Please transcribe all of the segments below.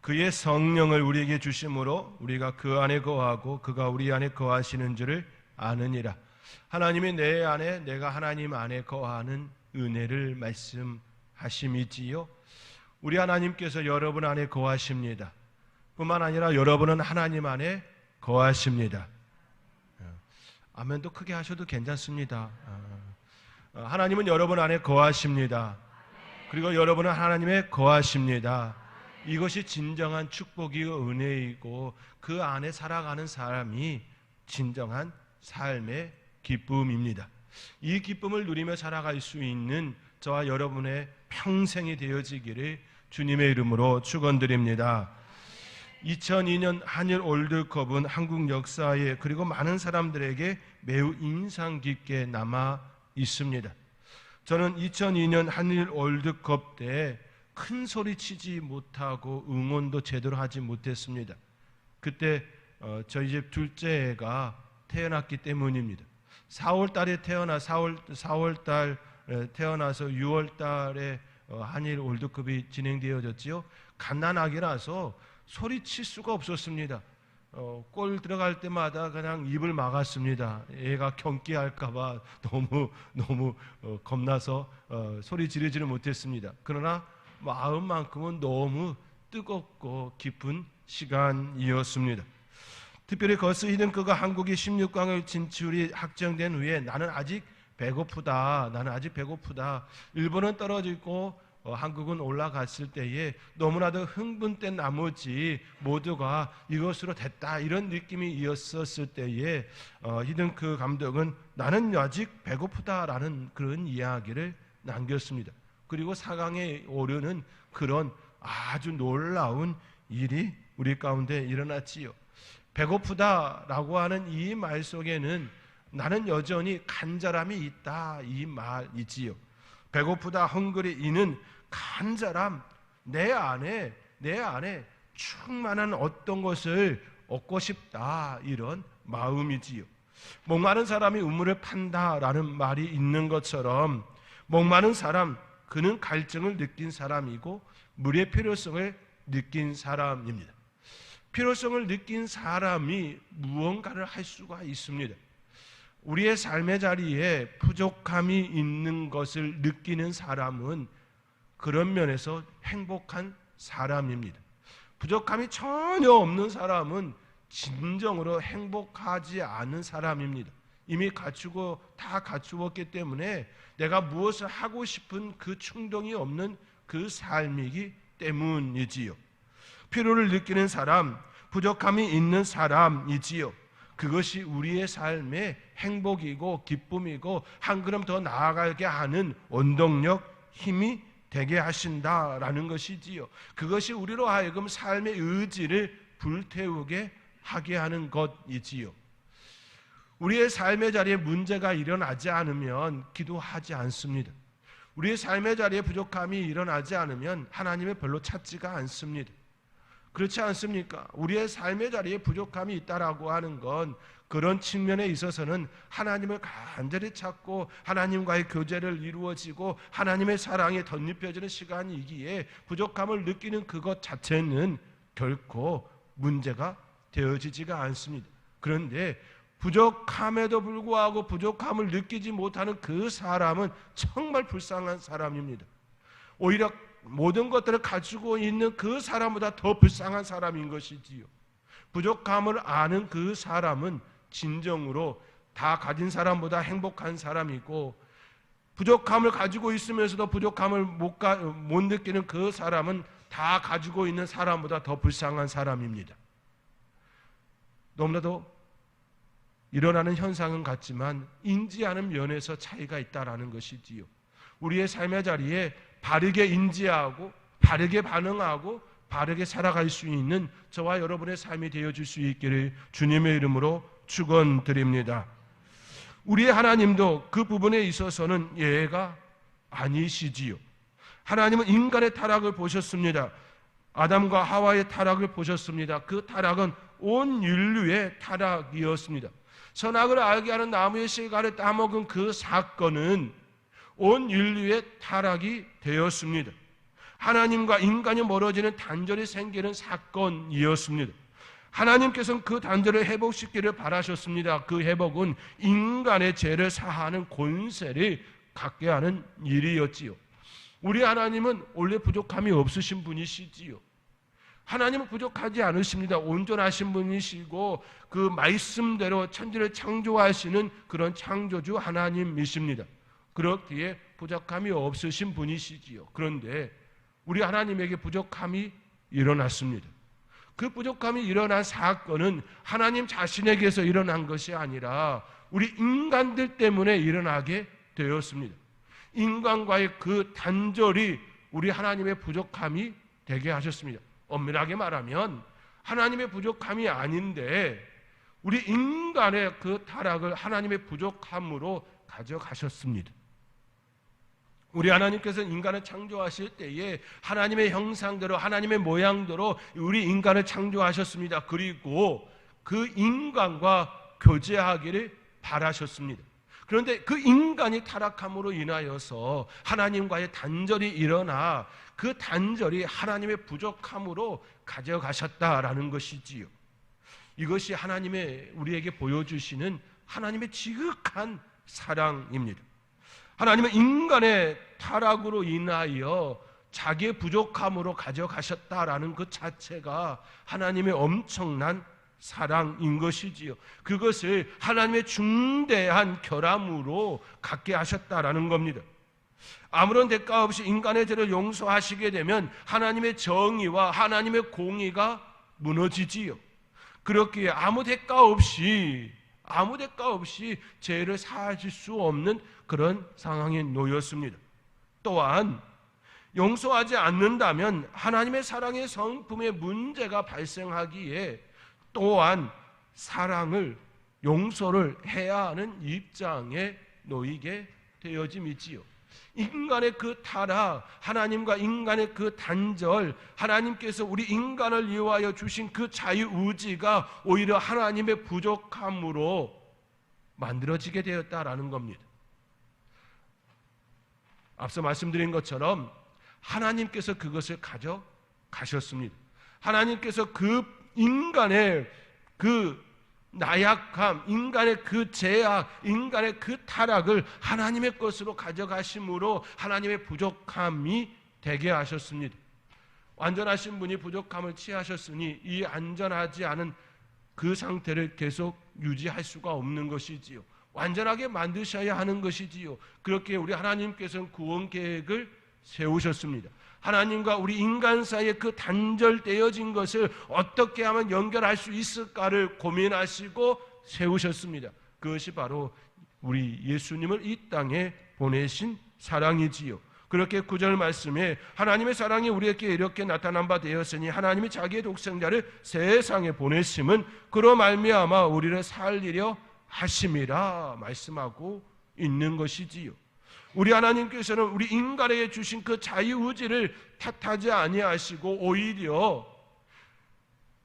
그의 성령을 우리에게 주심으로 우리가 그 안에 거하고 그가 우리 안에 거하시는 줄을 아느니라. 하나님이 내 안에, 내가 하나님 안에 거하는 은혜를 말씀하심이지요. 우리 하나님께서 여러분 안에 거하십니다. 뿐만 아니라 여러분은 하나님 안에 거하십니다. 아멘도 크게 하셔도 괜찮습니다. 하나님은 여러분 안에 거하십니다. 그리고 여러분은 하나님에 거하십니다. 이것이 진정한 축복이고 은혜이고 그 안에 살아가는 사람이 진정한 삶의 기쁨입니다. 이 기쁨을 누리며 살아갈 수 있는 저와 여러분의 평생이 되어지기를 주님의 이름으로 축원드립니다. 2002년 한일 월드컵은 한국 역사에 그리고 많은 사람들에게 매우 인상 깊게 남아 있습니다. 저는 2002년 한일 월드컵 때 큰 소리 치지 못하고 응원도 제대로 하지 못했습니다. 그때 저희 집 둘째가 태어났기 때문입니다. 4월 달 태어나서 6월 달에 한일 월드컵이 진행되어졌지요. 갓난아기라서 소리칠 수가 없었습니다. 골 들어갈 때마다 그냥 입을 막았습니다. 애가 경기할까봐 너무 겁나서 소리 지르지를 못했습니다. 그러나 마음만큼은 너무 뜨겁고 깊은 시간이었습니다. 특별히 거스 히든크가 한국이 16강을 진출이 확정된 후에 나는 아직 배고프다. 일본은 떨어지고 한국은 올라갔을 때에 너무나도 흥분된 나머지 모두가 이것으로 됐다 이런 느낌이 이었었을 때에 히든크 감독은 나는 아직 배고프다라는 그런 이야기를 남겼습니다. 그리고 4강에 오르는 그런 아주 놀라운 일이 우리 가운데 일어났지요. 배고프다라고 하는 이 말 속에는 나는 여전히 간절함이 있다 이 말이지요. 배고프다 헝그리 이는 간절함, 내 안에 충만한 어떤 것을 얻고 싶다 이런 마음이지요. 목마른 사람이 우물을 판다라는 말이 있는 것처럼 목마른 사람, 그는 갈증을 느낀 사람이고 물의 필요성을 느낀 사람입니다. 필요성을 느낀 사람이 무언가를 할 수가 있습니다. 우리의 삶의 자리에 부족함이 있는 것을 느끼는 사람은 그런 면에서 행복한 사람입니다. 부족함이 전혀 없는 사람은 진정으로 행복하지 않은 사람입니다. 이미 다 갖추었기 때문에 내가 무엇을 하고 싶은 그 충동이 없는 그 삶이기 때문이지요. 필요를 느끼는 사람, 부족함이 있는 사람이지요. 그것이 우리의 삶의 행복이고 기쁨이고 한 걸음 더 나아가게 하는 원동력, 힘이 되게 하신다라는 것이지요. 그것이 우리로 하여금 삶의 의지를 불태우게 하게 하는 것이지요. 우리의 삶의 자리에 문제가 일어나지 않으면 기도하지 않습니다. 우리의 삶의 자리에 부족함이 일어나지 않으면 하나님을 별로 찾지가 않습니다. 그렇지 않습니까? 우리의 삶의 자리에 부족함이 있다라고 하는 건 그런 측면에 있어서는 하나님을 간절히 찾고 하나님과의 교제를 이루어지고 하나님의 사랑에 덧입혀지는 시간이기에 부족함을 느끼는 그것 자체는 결코 문제가 되어지지가 않습니다. 그런데 부족함에도 불구하고 부족함을 느끼지 못하는 그 사람은 정말 불쌍한 사람입니다. 오히려 모든 것들을 가지고 있는 그 사람보다 더 불쌍한 사람인 것이지요. 부족함을 아는 그 사람은 진정으로 다 가진 사람보다 행복한 사람이고, 부족함을 가지고 있으면서도 부족함을 못 느끼는 그 사람은 다 가지고 있는 사람보다 더 불쌍한 사람입니다. 너무나도 일어나는 현상은 같지만 인지하는 면에서 차이가 있다라는 것이지요. 우리의 삶의 자리에 바르게 인지하고 바르게 반응하고 바르게 살아갈 수 있는 저와 여러분의 삶이 되어줄 수 있기를 주님의 이름으로 축원드립니다. 우리의 하나님도 그 부분에 있어서는 예외가 아니시지요. 하나님은 인간의 타락을 보셨습니다. 아담과 하와의 타락을 보셨습니다. 그 타락은 온 인류의 타락이었습니다. 선악을 알게 하는 나무의 씨가를 따먹은 그 사건은 온 인류의 타락이 되었습니다. 하나님과 인간이 멀어지는 단절이 생기는 사건이었습니다. 하나님께서는 그 단절을 회복시키기를 바라셨습니다. 그 회복은 인간의 죄를 사하는 권세를 갖게 하는 일이었지요. 우리 하나님은 원래 부족함이 없으신 분이시지요. 하나님은 부족하지 않으십니다. 온전하신 분이시고 그 말씀대로 천지를 창조하시는 그런 창조주 하나님이십니다. 그렇기에 부족함이 없으신 분이시지요. 그런데 우리 하나님에게 부족함이 일어났습니다. 그 부족함이 일어난 사건은 하나님 자신에게서 일어난 것이 아니라 우리 인간들 때문에 일어나게 되었습니다. 인간과의 그 단절이 우리 하나님의 부족함이 되게 하셨습니다. 엄밀하게 말하면 하나님의 부족함이 아닌데 우리 인간의 그 타락을 하나님의 부족함으로 가져가셨습니다. 우리 하나님께서는 인간을 창조하실 때에 하나님의 형상대로 하나님의 모양대로 우리 인간을 창조하셨습니다. 그리고 그 인간과 교제하기를 바라셨습니다. 그런데 그 인간이 타락함으로 인하여서 하나님과의 단절이 일어나 그 단절이 하나님의 부족함으로 가져가셨다라는 것이지요. 이것이 하나님의 우리에게 보여주시는 하나님의 지극한 사랑입니다. 하나님은 인간의 타락으로 인하여 자기의 부족함으로 가져가셨다라는 그 자체가 하나님의 엄청난 사랑인 것이지요. 그것을 하나님의 중대한 결함으로 갖게 하셨다라는 겁니다. 아무런 대가 없이 인간의 죄를 용서하시게 되면 하나님의 정의와 하나님의 공의가 무너지지요. 그렇기에 아무 대가 없이 죄를 사하실 수 없는 그런 상황에 놓였습니다. 또한 용서하지 않는다면 하나님의 사랑의 성품에 문제가 발생하기에 또한 사랑을 용서를 해야 하는 입장에 놓이게 되어짐이지요. 인간의 그 타락, 하나님과 인간의 그 단절, 하나님께서 우리 인간을 위하여 주신 그 자유의지가 오히려 하나님의 부족함으로 만들어지게 되었다라는 겁니다. 앞서 말씀드린 것처럼 하나님께서 그것을 가져가셨습니다. 하나님께서 그 인간의 그 나약함, 인간의 그 죄악, 인간의 그 타락을 하나님의 것으로 가져가심으로 하나님의 부족함이 되게 하셨습니다. 완전하신 분이 부족함을 취하셨으니 이 안전하지 않은 그 상태를 계속 유지할 수가 없는 것이지요. 완전하게 만드셔야 하는 것이지요. 그렇게 우리 하나님께서는 구원 계획을 세우셨습니다. 하나님과 우리 인간 사이에 그 단절되어진 것을 어떻게 하면 연결할 수 있을까를 고민하시고 세우셨습니다. 그것이 바로 우리 예수님을 이 땅에 보내신 사랑이지요. 그렇게 9절 말씀에 하나님의 사랑이 우리에게 이렇게 나타난 바 되었으니 하나님이 자기의 독생자를 세상에 보내심은 그로 말미암아 우리를 살리려 하심이라 말씀하고 있는 것이지요. 우리 하나님께서는 우리 인간에게 주신 그 자유의지를 탓하지 아니하시고 오히려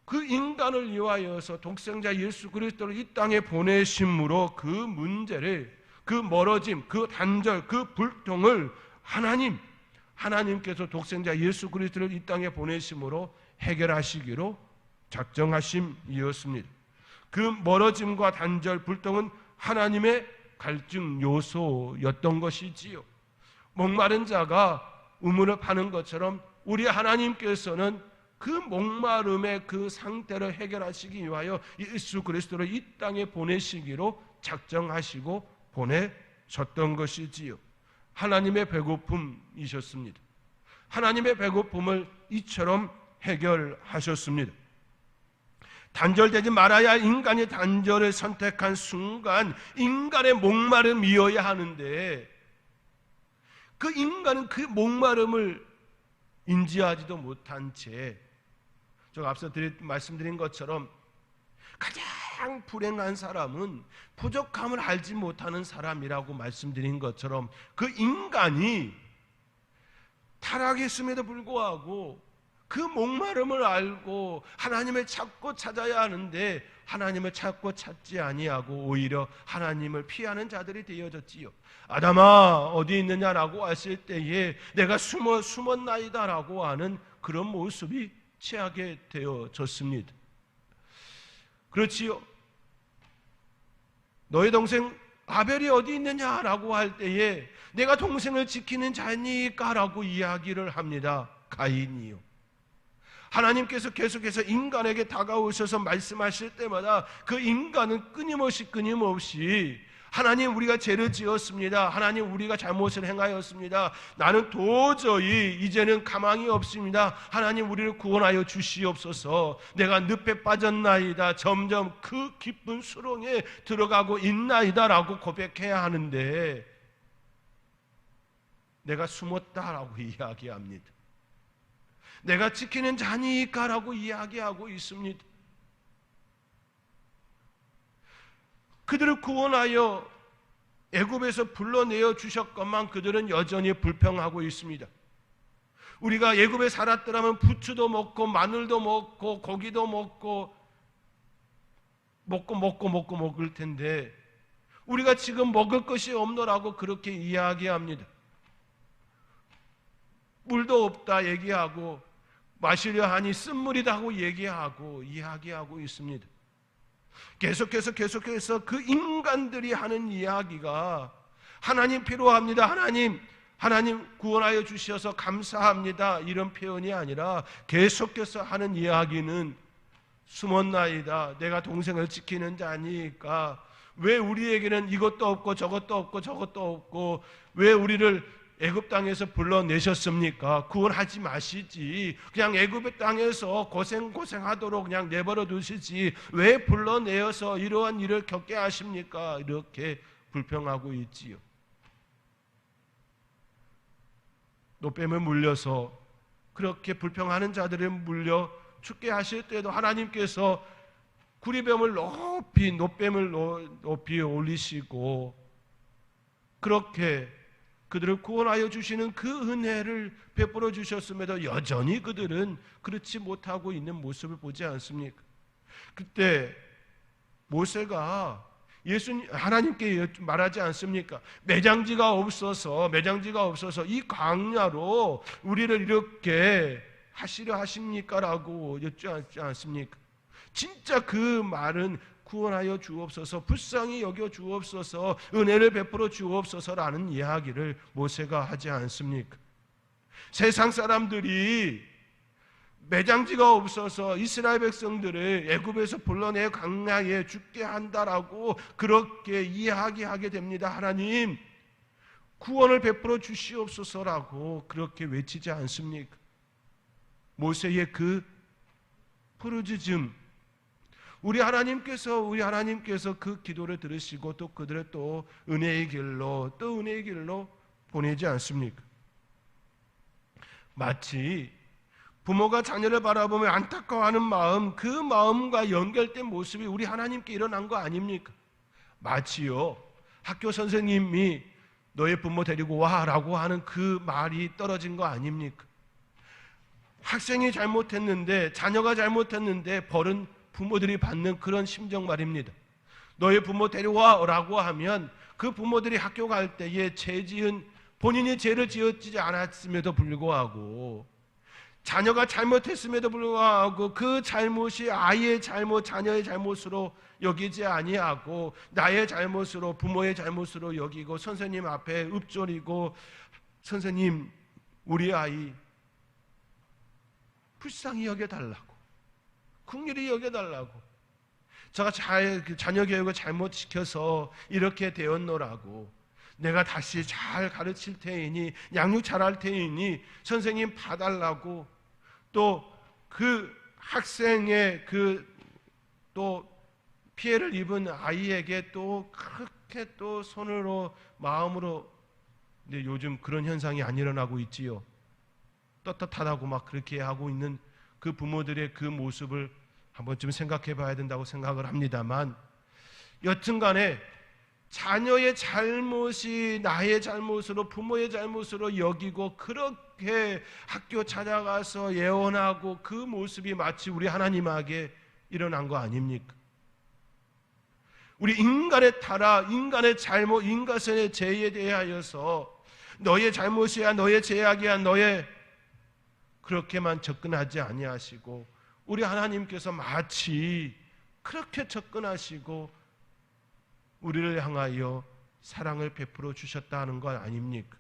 그 인간을 위하여서 독생자 예수 그리스도를 이 땅에 보내심으로 그 문제를, 그 멀어짐, 그 단절, 그 불통을 하나님께서 독생자 예수 그리스도를 이 땅에 보내심으로 해결하시기로 작정하심이었습니다. 그 멀어짐과 단절, 불통은 하나님의 갈증 요소였던 것이지요. 목마른 자가 우물을 파는 것처럼 우리 하나님께서는 그 목마름의 그 상태를 해결하시기 위하여 예수 그리스도를 이 땅에 보내시기로 작정하시고 보내셨던 것이지요. 하나님의 배고픔이셨습니다. 하나님의 배고픔을 이처럼 해결하셨습니다. 단절되지 말아야 할 인간이 단절을 선택한 순간 인간의 목마름이어야 하는데 그 인간은 그 목마름을 인지하지도 못한 채 제가 앞서 말씀드린 것처럼 가장 불행한 사람은 부족함을 알지 못하는 사람이라고 말씀드린 것처럼 그 인간이 타락했음에도 불구하고 그 목마름을 알고 하나님을 찾고 찾아야 하는데 하나님을 찾고 찾지 아니하고 오히려 하나님을 피하는 자들이 되어졌지요. 아담아 어디 있느냐라고 했을 때에 내가 숨었나이다라고 하는 그런 모습이 취하게 되어졌습니다. 그렇지요. 너의 동생 아벨이 어디 있느냐라고 할 때에 내가 동생을 지키는 자니까라고 이야기를 합니다. 가인이요. 하나님께서 계속해서 인간에게 다가오셔서 말씀하실 때마다 그 인간은 끊임없이 하나님 우리가 죄를 지었습니다. 하나님 우리가 잘못을 행하였습니다. 나는 도저히 이제는 가망이 없습니다. 하나님 우리를 구원하여 주시옵소서. 내가 늪에 빠졌나이다. 점점 그 깊은 수렁에 들어가고 있나이다 라고 고백해야 하는데 내가 숨었다라고 이야기합니다. 내가 지키는 자니까라고 이야기하고 있습니다. 그들을 구원하여 애굽에서 불러내어 주셨건만 그들은 여전히 불평하고 있습니다. 우리가 애굽에 살았더라면 부추도 먹고 마늘도 먹고 고기도 먹고 먹을 텐데 우리가 지금 먹을 것이 없노라고 그렇게 이야기합니다. 물도 없다 얘기하고 마시려 하니 쓴물이다 고 이야기하고 있습니다. 계속해서 그 인간들이 하는 이야기가 하나님 필요합니다. 하나님 구원하여 주셔서 감사합니다. 이런 표현이 아니라 계속해서 하는 이야기는 숨었나이다. 내가 동생을 지키는 자니까 왜 우리에게는 이것도 없고 저것도 없고 왜 우리를 애굽 땅에서 불러내셨습니까? 구원하지 마시지. 그냥 애굽의 땅에서 고생하도록 그냥 내버려 두시지. 왜 불러내어서 이러한 일을 겪게 하십니까? 이렇게 불평하고 있지요. 노뱀을 물려서 그렇게 불평하는 자들을 물려 죽게 하실 때도 하나님께서 노뱀을 높이 올리시고 그렇게 그들을 구원하여 주시는 그 은혜를 베풀어 주셨음에도 여전히 그들은 그렇지 못하고 있는 모습을 보지 않습니까? 그때 모세가 하나님께 말하지 않습니까? 매장지가 없어서 이 광야로 우리를 이렇게 하시려 하십니까? 라고 여쭈지 않습니까? 진짜 그 말은 구원하여 주옵소서, 불쌍히 여겨 주옵소서, 은혜를 베풀어 주옵소서라는 이야기를 모세가 하지 않습니까? 세상 사람들이 매장지가 없어서 이스라엘 백성들을 애굽에서 불러내 광야에 죽게 한다라고 그렇게 이야기하게 됩니다. 하나님 구원을 베풀어 주시옵소서라고 그렇게 외치지 않습니까? 모세의 그 부르짖음, 우리 하나님께서 그 기도를 들으시고 또 그들을 또 은혜의 길로 보내지 않습니까? 마치 부모가 자녀를 바라보며 안타까워하는 마음, 그 마음과 연결된 모습이 우리 하나님께 일어난 거 아닙니까? 마치요 학교 선생님이 너의 부모 데리고 와라고 하는 그 말이 떨어진 거 아닙니까? 학생이 잘못했는데, 자녀가 잘못했는데 벌은 부모들이 받는 그런 심정 말입니다. 너의 부모 데려와라고 하면 그 부모들이 학교 갈 때에 본인이 죄를 지었지 않았음에도 불구하고, 자녀가 잘못했음에도 불구하고 그 잘못이 아이의 잘못, 자녀의 잘못으로 여기지 아니하고 나의 잘못으로, 부모의 잘못으로 여기고 선생님 앞에 읊조리고, 선생님 우리 아이 불쌍히 여겨달라고, 긍휼히 여겨달라고, 제가 자녀 교육을 잘못 시켜서 이렇게 되었노라고, 내가 다시 잘 가르칠 테이니, 양육 잘할 테이니 선생님 봐달라고, 또 그 학생의 또 피해를 입은 아이에게 또 그렇게 또 손으로 마음으로, 근데 요즘 그런 현상이 안 일어나고 있지요. 떳떳하다고 막 그렇게 하고 있는 그 부모들의 그 모습을 한번쯤 생각해 봐야 된다고 생각을 합니다만, 여튼간에 자녀의 잘못이 나의 잘못으로, 부모의 잘못으로 여기고 그렇게 그렇게 학교 찾아가서 예언하고 그 모습이 마치 우리 하나님에게 일어난 거 아닙니까? 우리 인간의 타락, 인간의 잘못, 인간의 죄에 대하여서 너의 잘못이야, 너의 죄악이야, 너의 그렇게만 접근하지 아니하시고 우리 하나님께서 마치 그렇게 접근하시고 우리를 향하여 사랑을 베풀어 주셨다는 것 아닙니까?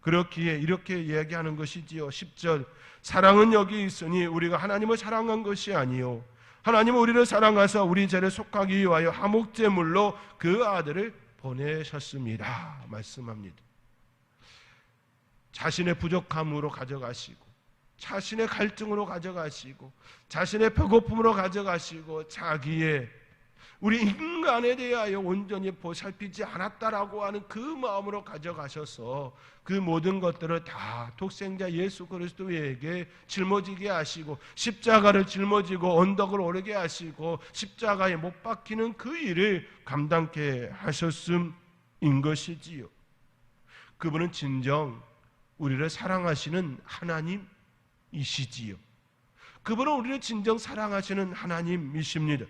그렇기에 이렇게 이야기하는 것이지요. 10절 사랑은 여기 있으니 우리가 하나님을 사랑한 것이 아니요 하나님은 우리를 사랑하사 우리 죄를 속하기 위하여 화목제물로 그 아들을 보내셨습니다 말씀합니다. 자신의 부족함으로 가져가시고 자신의 갈증으로 가져가시고 자신의 배고픔으로 가져가시고 자기의 우리 인간에 대하여 온전히 보살피지 않았다라고 하는 그 마음으로 가져가셔서 그 모든 것들을 다 독생자 예수 그리스도에게 짊어지게 하시고 십자가를 짊어지고 언덕을 오르게 하시고 십자가에 못 박히는 그 일을 감당케 하셨음인 것이지요. 그분은 진정 우리를 사랑하시는 하나님이시지요. 그분은 우리를 진정 사랑하시는 하나님이십니다.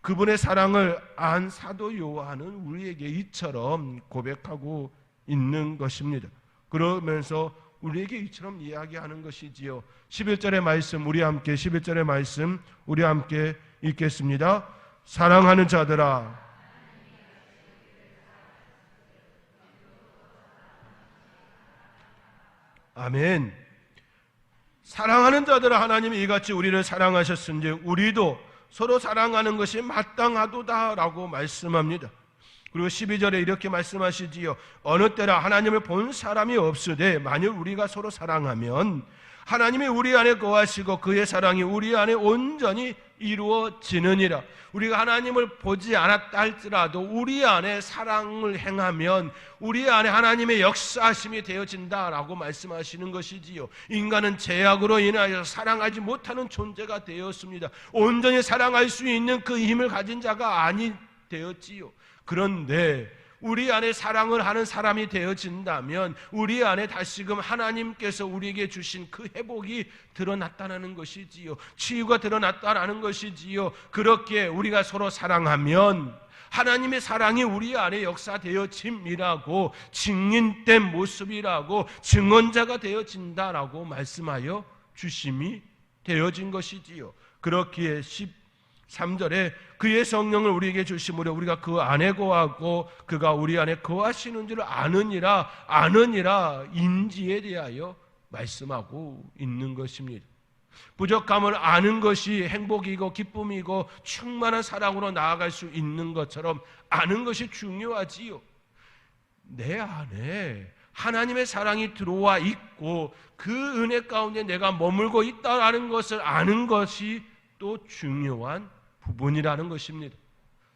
그분의 사랑을 안 사도 요한은 우리에게 이처럼 고백하고 있는 것입니다. 그러면서 우리에게 이처럼 이야기하는 것이지요. 11절의 말씀 우리 함께 11절의 말씀 우리 함께 읽겠습니다. 사랑하는 자들아 아멘. 사랑하는 자들아 하나님이 이같이 우리를 사랑하셨은지 우리도 서로 사랑하는 것이 마땅하도다라고 말씀합니다. 그리고 12절에 이렇게 말씀하시지요. 어느 때라 하나님을 본 사람이 없으되 만일 우리가 서로 사랑하면 하나님이 우리 안에 거하시고 그의 사랑이 우리 안에 온전히 이루어지느니라. 우리가 하나님을 보지 않았다 할지라도 우리 안에 사랑을 행하면 우리 안에 하나님의 역사하심이 되어진다라고 말씀하시는 것이지요. 인간은 죄악으로 인하여 사랑하지 못하는 존재가 되었습니다. 온전히 사랑할 수 있는 그 힘을 가진 자가 아니 되었지요. 그런데 우리 안에 사랑을 하는 사람이 되어진다면 우리 안에 다시금 하나님께서 우리에게 주신 그 회복이 드러났다는 것이지요. 치유가 드러났다는 것이지요. 그렇게 우리가 서로 사랑하면 하나님의 사랑이 우리 안에 역사되어짐이라고 증인된 모습이라고 증언자가 되어진다라고 말씀하여 주심이 되어진 것이지요. 그렇기에 13절에 그의 성령을 우리에게 주심으로 우리가 그 안에 거하고 그가 우리 안에 거하시는 줄 아느니라 인지에 대하여 말씀하고 있는 것입니다. 부족함을 아는 것이 행복이고 기쁨이고 충만한 사랑으로 나아갈 수 있는 것처럼 아는 것이 중요하지요. 내 안에 하나님의 사랑이 들어와 있고 그 은혜 가운데 내가 머물고 있다는 것을 아는 것이 또 중요한 부분이라는 것입니다.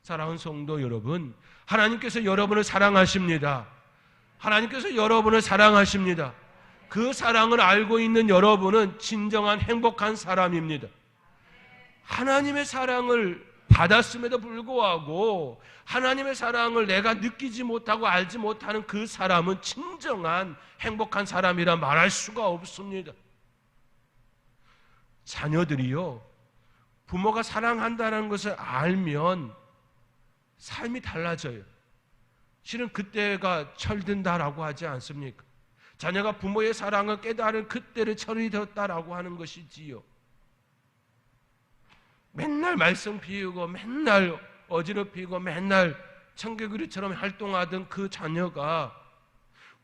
사랑하는 성도 여러분, 하나님께서 여러분을 사랑하십니다. 하나님께서 여러분을 사랑하십니다. 그 사랑을 알고 있는 여러분은 진정한 행복한 사람입니다. 하나님의 사랑을 받았음에도 불구하고 하나님의 사랑을 내가 느끼지 못하고 알지 못하는 그 사람은 진정한 행복한 사람이라 말할 수가 없습니다. 자녀들이요, 부모가 사랑한다는 것을 알면 삶이 달라져요. 실은 그때가 철든다라고 하지 않습니까? 자녀가 부모의 사랑을 깨달은 그때를 철이 되었다라고 하는 것이지요. 맨날 말씀 비우고 맨날 어지럽히고 맨날 청개구리처럼 활동하던 그 자녀가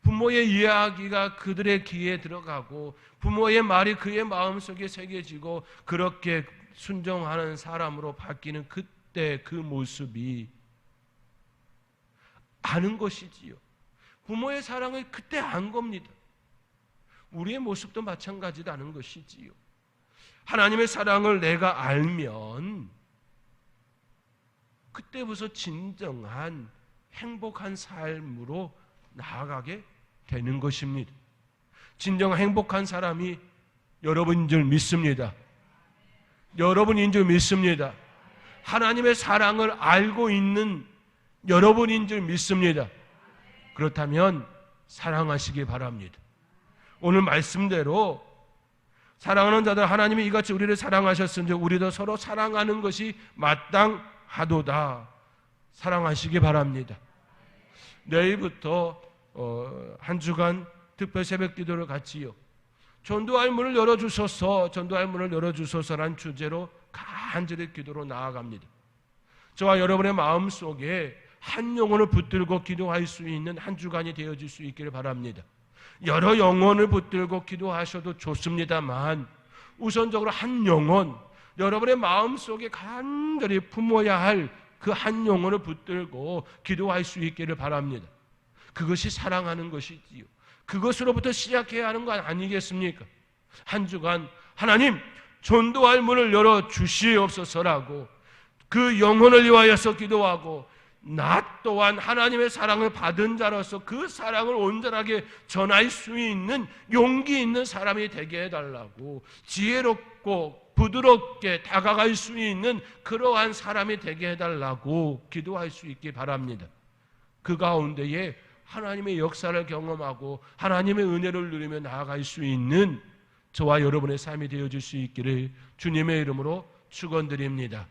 부모의 이야기가 그들의 귀에 들어가고 부모의 말이 그의 마음속에 새겨지고 그렇게 순종하는 사람으로 바뀌는 그때 그 모습이 아는 것이지요. 부모의 사랑을 그때 안 겁니다. 우리의 모습도 마찬가지라는 것이지요. 하나님의 사랑을 내가 알면 그때부터 진정한 행복한 삶으로 나아가게 되는 것입니다. 진정 행복한 사람이 여러분인 줄 믿습니다. 여러분인 줄 믿습니다. 하나님의 사랑을 알고 있는 여러분인 줄 믿습니다. 그렇다면 사랑하시기 바랍니다. 오늘 말씀대로 사랑하는 자들 하나님이 이같이 우리를 사랑하셨으니 우리도 서로 사랑하는 것이 마땅하도다. 사랑하시기 바랍니다. 내일부터 한 주간 특별 새벽 기도를 같이요. 전도할 문을 열어주소서, 전도할 문을 열어주소서란 주제로 간절히 기도로 나아갑니다. 저와 여러분의 마음속에 한 영혼을 붙들고 기도할 수 있는 한 주간이 되어질 수 있기를 바랍니다. 여러 영혼을 붙들고 기도하셔도 좋습니다만 우선적으로 한 영혼, 여러분의 마음속에 간절히 품어야 할 그 한 영혼을 붙들고 기도할 수 있기를 바랍니다. 그것이 사랑하는 것이지요. 그것으로부터 시작해야 하는 거 아니겠습니까? 한 주간 하나님 전도할 문을 열어 주시옵소서라고 그 영혼을 위하여서 기도하고 나 또한 하나님의 사랑을 받은 자로서 그 사랑을 온전하게 전할 수 있는 용기 있는 사람이 되게 해달라고 지혜롭고 부드럽게 다가갈 수 있는 그러한 사람이 되게 해달라고 기도할 수 있기 바랍니다. 그 가운데에 하나님의 역사를 경험하고 하나님의 은혜를 누리며 나아갈 수 있는 저와 여러분의 삶이 되어질 수 있기를 주님의 이름으로 축원드립니다.